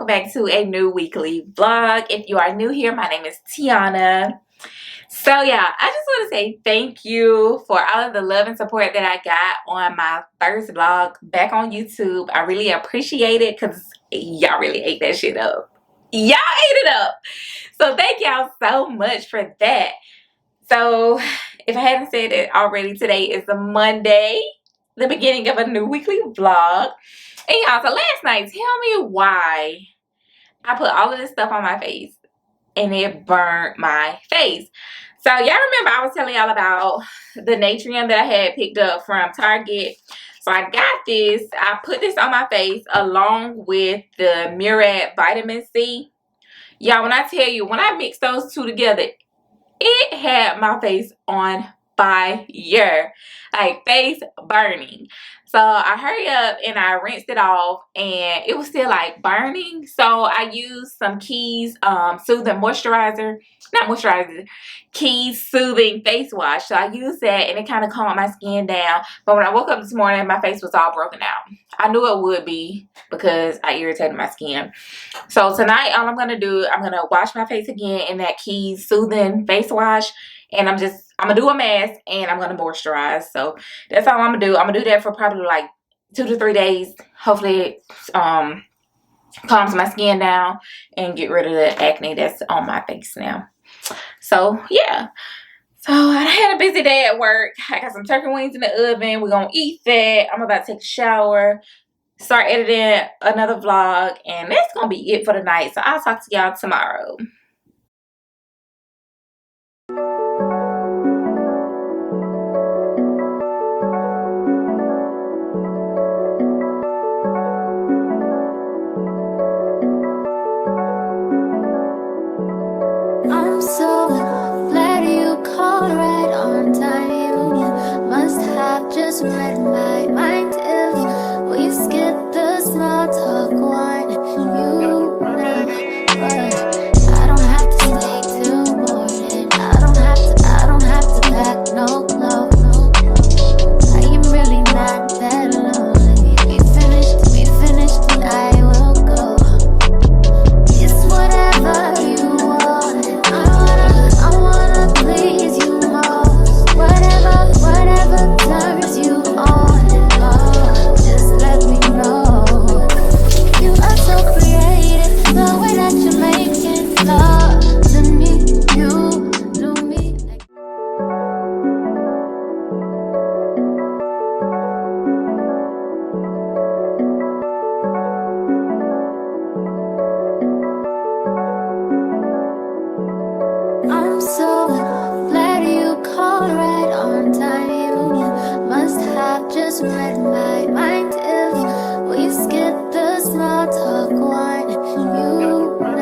welcome back to a new weekly vlog. If you are new here, my name is Tiana. So yeah, I just want to say thank you for all of the love and support that I got on my first vlog back on YouTube. I really appreciate it because y'all really ate that shit up. Y'all ate it up. So thank y'all so much for that. So if I haven't said it already, today is the Monday, the beginning of a new weekly vlog. And y'all, so last night, tell me why I put all of this stuff on my face and it burned my face. So y'all remember I was telling y'all about the Natrium that I had picked up from Target. So I got this. I put this on my face along with the Murad Vitamin C. Y'all, when I tell you, when I mixed those two together, it had my face on fire, like face burning. So I hurry up and I rinsed it off and it was still like burning. So I used some Keys soothing moisturizer, not moisturizer, Keys soothing face wash. So I used that and it kind of calmed my skin down. But when I woke up this morning, my face was all broken out. I knew it would be because I irritated my skin. So tonight, all I'm gonna do, I'm gonna wash my face again in that Keys soothing face wash, and I'm gonna do a mask and I'm gonna moisturize. So that's all I'm gonna do. I'm gonna do that for probably like 2 to 3 days. Hopefully it calms my skin down and get rid of the acne that's on my face now. So yeah. So I had a busy day at work. I got some turkey wings in the oven. We're gonna eat that. I'm about to take a shower, start editing another vlog, and that's gonna be it for the night. So I'll talk to y'all tomorrow. I'm so glad you called right on time. You must have just read my mind if we skip the small talk one. You know, but I don't have to stay till morning. I don't have to pack no clothes. I am really not that lonely. We finished and I will go. It's whatever you want. I wanna please you most. Whatever turns you on and on, just let me know. You are so creative, the way that you're making love to me. You do me like I'm so glad you called right on time. You must have just read my mind if we skip the small talk one. You know, but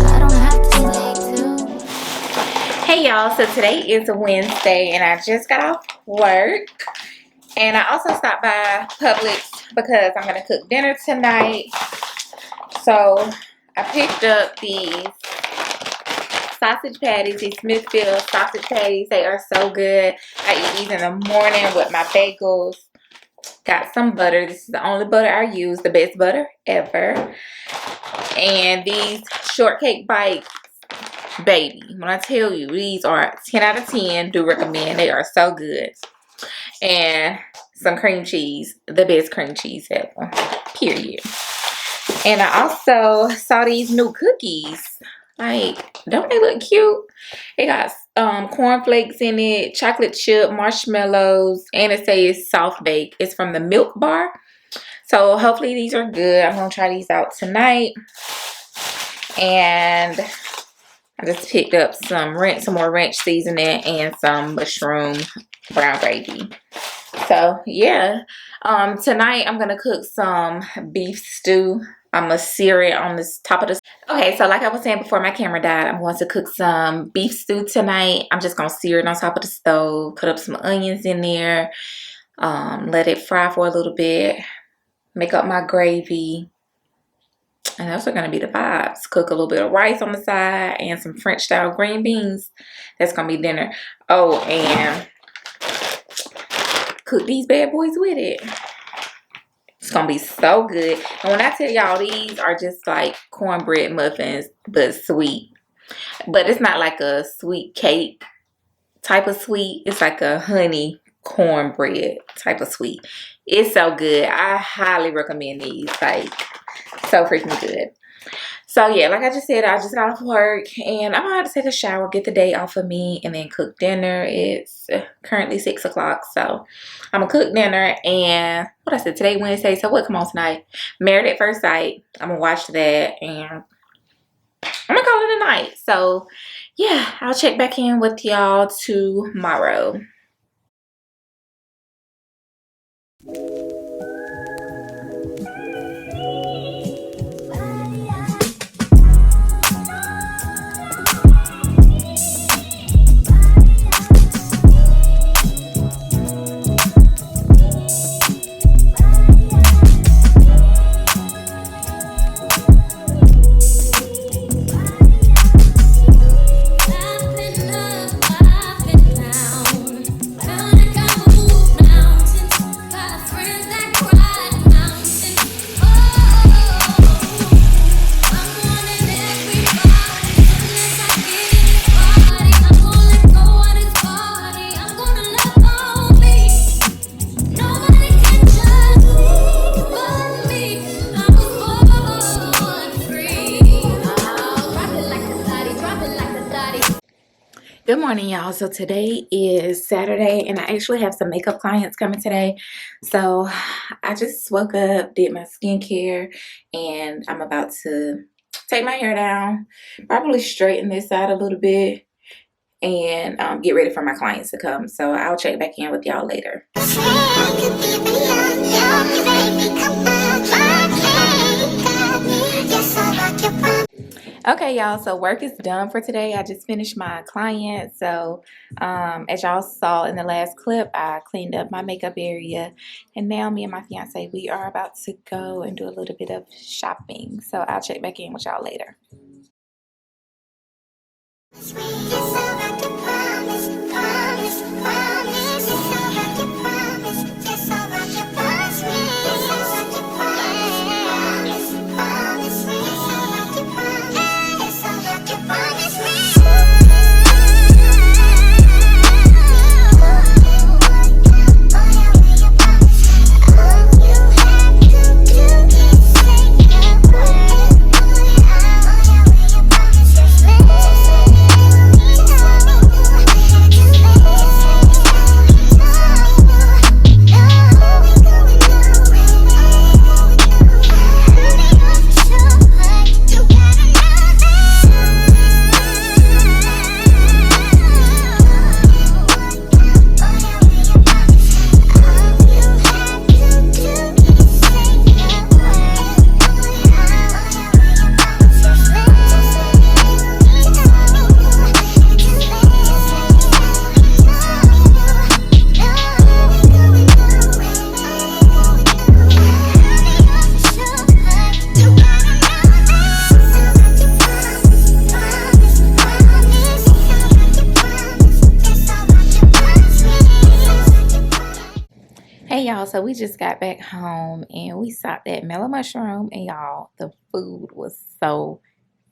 I don't have to stay too. Hey y'all, so today is a Wednesday and I just got off work. And I also stopped by Publix because I'm gonna cook dinner tonight. So I picked up these sausage patties, these Smithfield sausage patties. They are so good. I eat these in the morning with my bagels. Got some butter. This is the only butter I use, the best butter ever. And these shortcake bites, baby, when I tell you, these are 10 out of 10. Do recommend. They are so good. And some cream cheese, the best cream cheese ever, period. And I also saw these new cookies. Like, don't they look cute? It got cornflakes in it, chocolate chip, marshmallows, and it says soft bake. It's from the Milk Bar. So hopefully these are good. I'm gonna try these out tonight. And I just picked up some more ranch seasoning and some mushroom brown gravy. So yeah, tonight I'm gonna cook some beef stew. I'm gonna sear it on this top of the. Okay, so like I was saying before my camera died, I'm going to cook some beef stew tonight. I'm just gonna sear it on top of the stove, put up some onions in there, let it fry for a little bit, make up my gravy. And those are going to be the vibes. Cook a little bit of rice on the side and some French style green beans. That's going to be dinner. Oh, and cook these bad boys with it. It's gonna be so good. And when I tell y'all, these are just like cornbread muffins, but sweet. But it's not like a sweet cake type of sweet. It's like a honey cornbread type of sweet. It's so good. I highly recommend these. Like, so freaking good. So yeah, like I just said, I just got off work and I'm gonna have to take a shower, get the day off of me, and then cook dinner. It's currently 6 o'clock, so I'm gonna cook dinner. And what I said, today Wednesday, so what come on tonight? Married at First Sight. I'm gonna watch that and I'm gonna call it a night. So yeah, I'll check back in with y'all tomorrow. Good morning, y'all. So today is Saturday and I actually have some makeup clients coming today. So I just woke up, did my skincare, and I'm about to take my hair down, probably straighten this out a little bit, and get ready for my clients to come. So I'll check back in with y'all later. Okay, y'all, so work is done for today. I just finished my client. So as y'all saw in the last clip, I cleaned up my makeup area, and now me and my fiance, we are about to go and do a little bit of shopping. So I'll check back in with y'all later. Hey y'all, so we just got back home and we stopped at Mellow Mushroom, and y'all, the food was so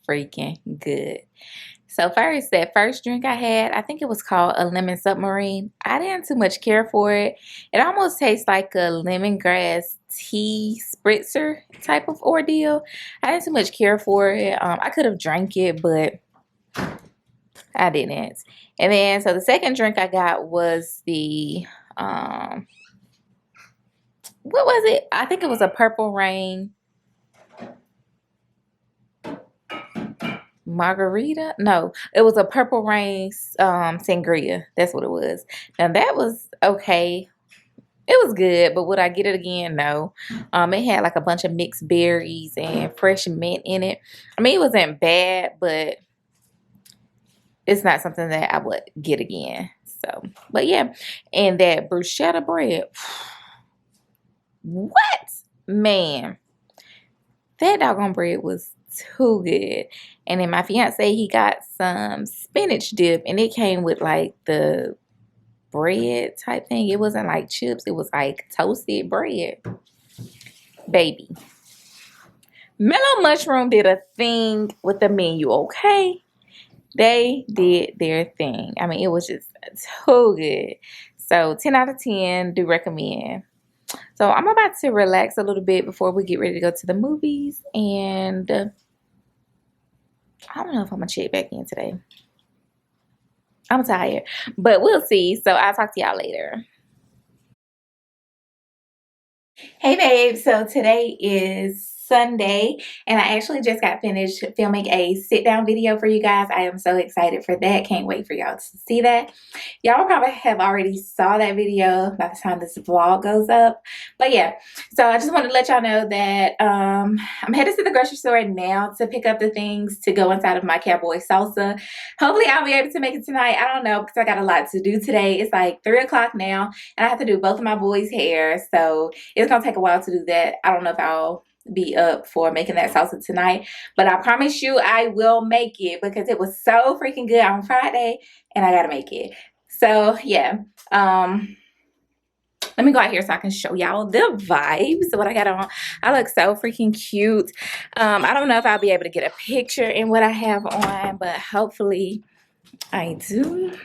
freaking good. So first, that first drink I had, I think it was called a lemon submarine. I didn't too much care for it. It almost tastes like a lemongrass tea spritzer type of ordeal. I didn't too much care for it. I could have drank it, but I didn't. And then, so the second drink I got was the what was it? I think it was a Purple Rain margarita. No, it was a Purple Rain sangria. That's what it was. Now that was okay. It was good, but would I get it again? No. It had like a bunch of mixed berries and fresh mint in it. I mean, it wasn't bad, but it's not something that I would get again. So, but yeah. And that bruschetta bread. What? Man, that doggone bread was too good. And then my fiance, he got some spinach dip, and it came with like the bread type thing. It wasn't like chips, it was like toasted bread. Baby, Mellow Mushroom did a thing with the menu, okay? They did their thing. I mean, it was just so good. So 10 out of 10, do recommend. So I'm about to relax a little bit before we get ready to go to the movies. And I don't know if I'm going to check back in today. I'm tired, but we'll see. So I'll talk to y'all later. Hey babe, so today is Sunday and I actually just got finished filming a sit down video for you guys. I am so excited for that. Can't wait for y'all to see that. Y'all probably have already saw that video by the time this vlog goes up. But yeah, so I just wanted to let y'all know that I'm headed to the grocery store now to pick up the things to go inside of my cowboy salsa. Hopefully I'll be able to make it tonight. I don't know because I got a lot to do today. It's like 3 o'clock now and I have to do both of my boys' hair. So it's gonna take a while to do that. I don't know if I'll be up for making that salsa tonight, but I promise you I will make it because it was so freaking good on Friday and I gotta make it. So yeah, let me go out here so I can show y'all the vibes, what I got on. I look so freaking cute. I don't know if I'll be able to get a picture in what I have on, but hopefully I do.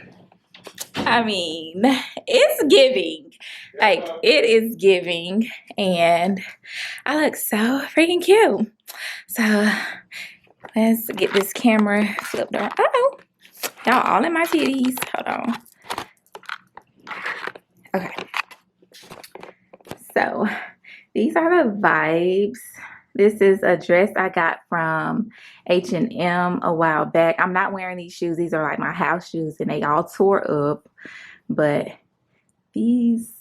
I mean, it's giving. Like, it is giving. And I look so freaking cute. So, let's get this camera flipped around. Uh-oh. Y'all all in my titties. Hold on. Okay. So, these are the vibes. This is a dress I got from H&M a while back. I'm not wearing these shoes. These are like my house shoes and they all tore up. But these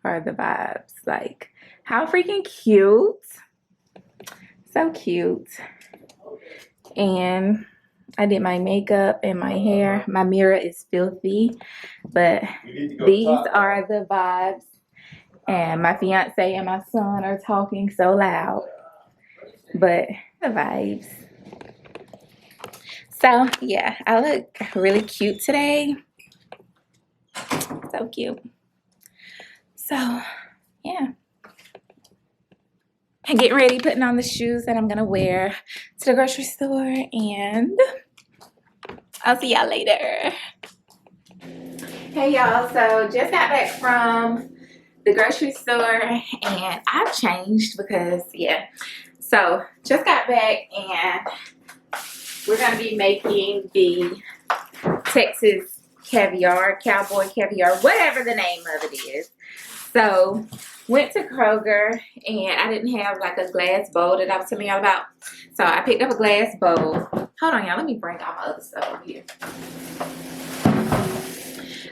are the vibes. Like, how freaking cute. So cute. And I did my makeup and my hair. My mirror is filthy. But these are the vibes. And my fiance and my son are talking so loud. But the vibes. So, yeah, I look really cute today. So cute. So, yeah. I'm getting ready, putting on the shoes that I'm going to wear to the grocery store. And I'll see y'all later. Hey, y'all. So, just got back from the grocery store. And I've changed because, yeah. So, just got back and we're going to be making the Texas Caviar, Cowboy Caviar, whatever the name of it is. So, went to Kroger and I didn't have like a glass bowl that I was telling y'all about. So, I picked up a glass bowl. Hold on, y'all. Let me bring all my other stuff over here.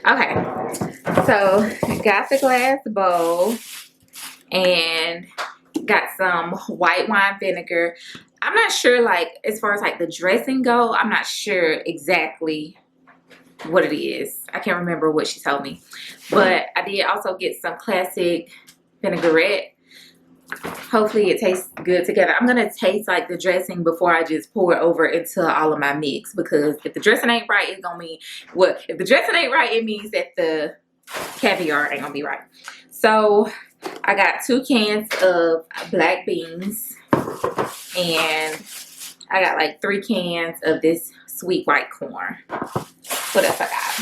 Okay. So, got the glass bowl and got some white wine vinegar. I'm not sure, like, as far as like the dressing go, I'm not sure exactly what it is. I can't remember what she told me. But I did also get some classic vinaigrette. Hopefully it tastes good together. I'm going to taste like the dressing before I just pour it over into all of my mix. Because if the dressing ain't right, it's going to mean what? If the dressing ain't right, it means that the caviar ain't going to be right. So I got 2 cans of black beans. And I got like 3 cans of this sweet white corn. What else I got?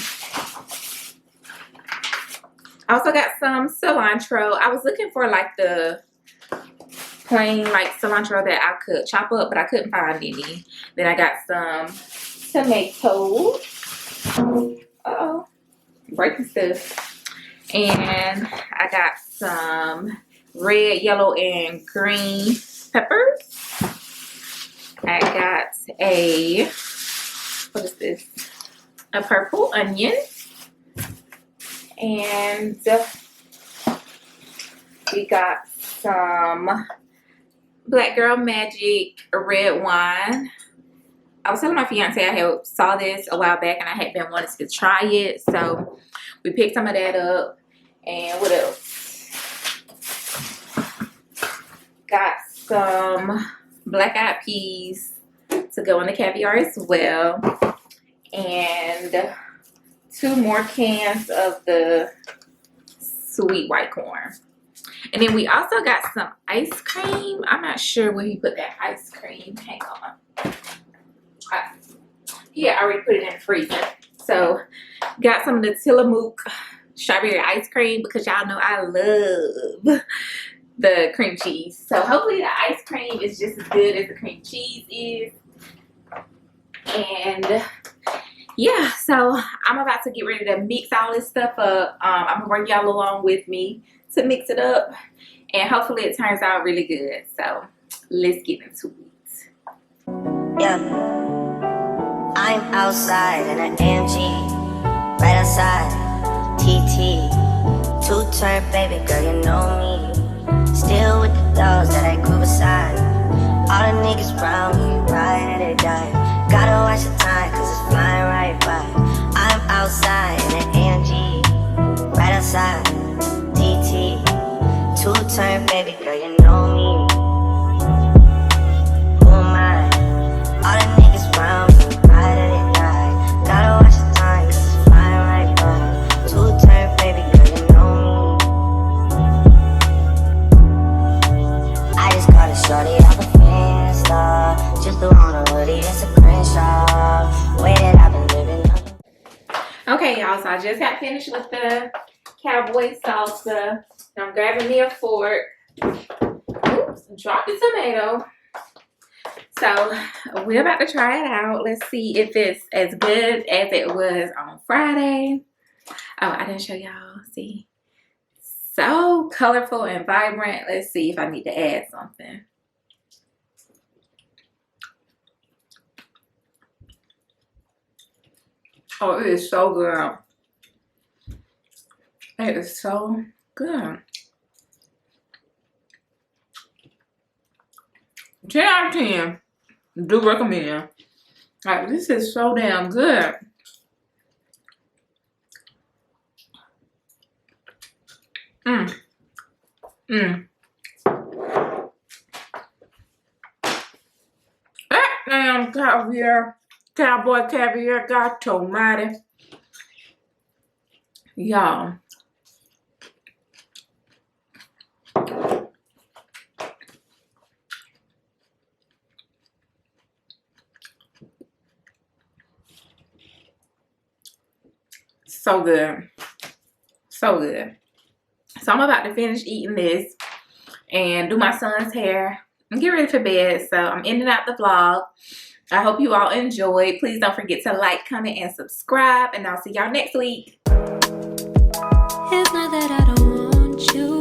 I also got some cilantro. I was looking for like the plain like cilantro that I could chop up, but I couldn't find any. Then I got some tomatoes. Uh-oh. Breaking stuff. And I got some red, yellow, and green peppers. I got a, what is this? A purple onion. And we got some Black Girl Magic red wine. I was telling my fiance I saw this a while back and I had been wanting to try it. So we picked some of that up. And what else? Got some black eyed peas to go in the caviar as well. And 2 more cans of the sweet white corn. And then we also got some ice cream. I'm not sure where he put that ice cream. Hang on. He had already put it in the freezer. So got some of the Tillamook strawberry ice cream because y'all know I love the cream cheese. So hopefully the ice cream is just as good as the cream cheese is. And yeah, so I'm about to get ready to mix all this stuff up. I'm gonna bring y'all along with me to mix it up, and hopefully it turns out really good. So let's get into it. Yeah, I'm outside in an AMG, right outside TT, two-turn baby girl, you know me. Still with the dogs that I grew beside. All the niggas round me, ride and they die. Gotta watch the time, cause it's flying right by. I'm outside in an AMG, right outside TT, two-turn baby girl, you know me. Who am I? All the niggas round me, ride and they die. Gotta watch the time, cause it's flying right by. Two-turn baby girl, you know me. I just got a shorty off a Finsta, just threw on a hoodie, it's a Crenshaw. Way that I've been living. Okay, y'all, so I just got finished with the cowboy salsa. Now I'm grabbing me a fork. Oops, dropped the tomato. So we're about to try it out. Let's see if it's as good as it was on Friday. Oh, I didn't show y'all. See? So colorful and vibrant. Let's see if I need to add something. Oh, it is so good. It is so good. 10 out of 10. Do recommend. Like, this is so damn good. That damn caviar, cowboy caviar, got almighty. Y'all. So good. So good. So I'm about to finish eating this and do my son's hair and get ready for bed. So I'm ending out the vlog. I hope you all enjoyed. Please don't forget to like, comment, and subscribe. And I'll see y'all next week. It's not that I don't want you.